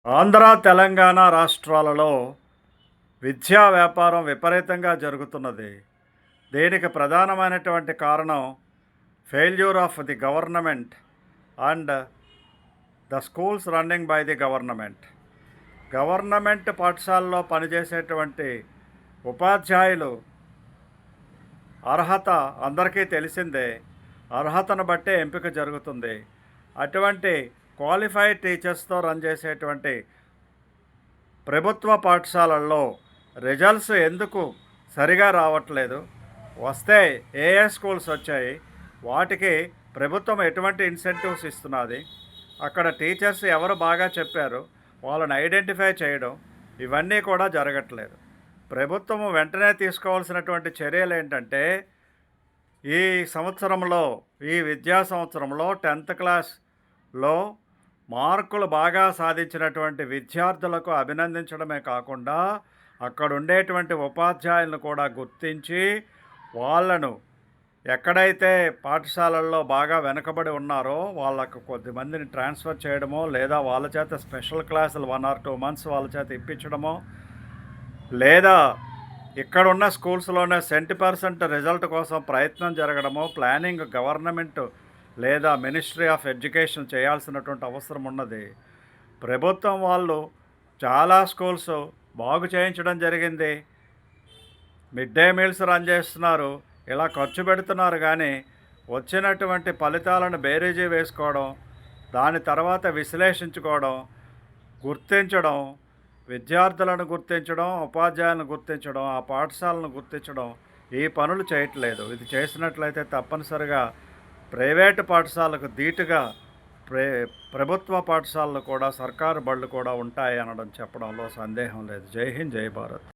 ఆంధ్ర, తెలంగాణ రాష్ట్రాలలో విద్యా వ్యాపారం విపరీతంగా జరుగుతున్నది. దీనికి ప్రధానమైనటువంటి కారణం failure of the government and the schools running by the government. Government పాఠశాలలో పనిచేసేటువంటి ఉపాధ్యాయులు అర్హత అందరికీ తెలిసిందే. అర్హతను బట్టే ఎంపిక జరుగుతుంది. అటువంటి క్వాలిఫైడ్ టీచర్స్తో రన్ చేసేటువంటి ప్రభుత్వ పాఠశాలల్లో రిజల్ట్స్ ఎందుకు సరిగా రావట్లేదు? వస్తే ఏ స్కూల్స్ వచ్చాయి? వాటికి ప్రభుత్వం ఎటువంటి ఇన్సెంటివ్స్ ఇస్తున్నది? అక్కడ టీచర్స్ ఎవరు బాగా చెప్పారు వాళ్ళని ఐడెంటిఫై చేయడం ఇవన్నీ కూడా జరగట్లేదు. ప్రభుత్వం వెంటనే తీసుకోవాల్సినటువంటి చర్యలు ఏంటంటే, ఈ సంవత్సరంలో, ఈ విద్యా సంవత్సరంలో 10th క్లాస్లో మార్కులు బాగా సాధించినటువంటి విద్యార్థులకు అభినందించడమే కాకుండా అక్కడ ఉండేటువంటి ఉపాధ్యాయులను కూడా గుర్తించి వాళ్ళను ఎక్కడైతే పాఠశాలల్లో బాగా వెనుకబడి ఉన్నారో వాళ్ళకు కొద్దిమందిని ట్రాన్స్ఫర్ చేయడమో, లేదా వాళ్ళ చేత స్పెషల్ క్లాసులు 1 or 2 months వాళ్ళ చేత ఇప్పించడమో, లేదా ఇక్కడున్న స్కూల్స్లోనే 70% రిజల్ట్ కోసం ప్రయత్నం జరగడమో ప్లానింగ్ గవర్నమెంట్ లేదా మినిస్ట్రీ ఆఫ్ ఎడ్యుకేషన్ చేయాల్సినటువంటి అవసరం ఉన్నది. ప్రభుత్వం వాళ్ళు చాలా స్కూల్స్ బాగు చేయించడం జరిగింది. మిడ్ డే మీల్స్ రన్ చేస్తున్నారు. ఇలా ఖర్చు పెడుతున్నారు, కానీ వచ్చినటువంటి ఫలితాలను బేరీజీ వేసుకోవడం, దాని తర్వాత విశ్లేషించుకోవడం, గుర్తించడం, విద్యార్థులను గుర్తించడం, ఉపాధ్యాయులను గుర్తించడం, ఆ పాఠశాలను గుర్తించడం, ఈ పనులు చేయట్లేదు. ఇది చేసినట్లయితే తప్పనిసరిగా ప్రైవేటు పాఠశాలకు ధీటుగా ప్రభుత్వ పాఠశాలలు కూడా, సర్కారు బళ్ళు కూడా ఉంటాయి అనడం చెప్పడంలో సందేహం లేదు. జై హింద్, జై భారత్.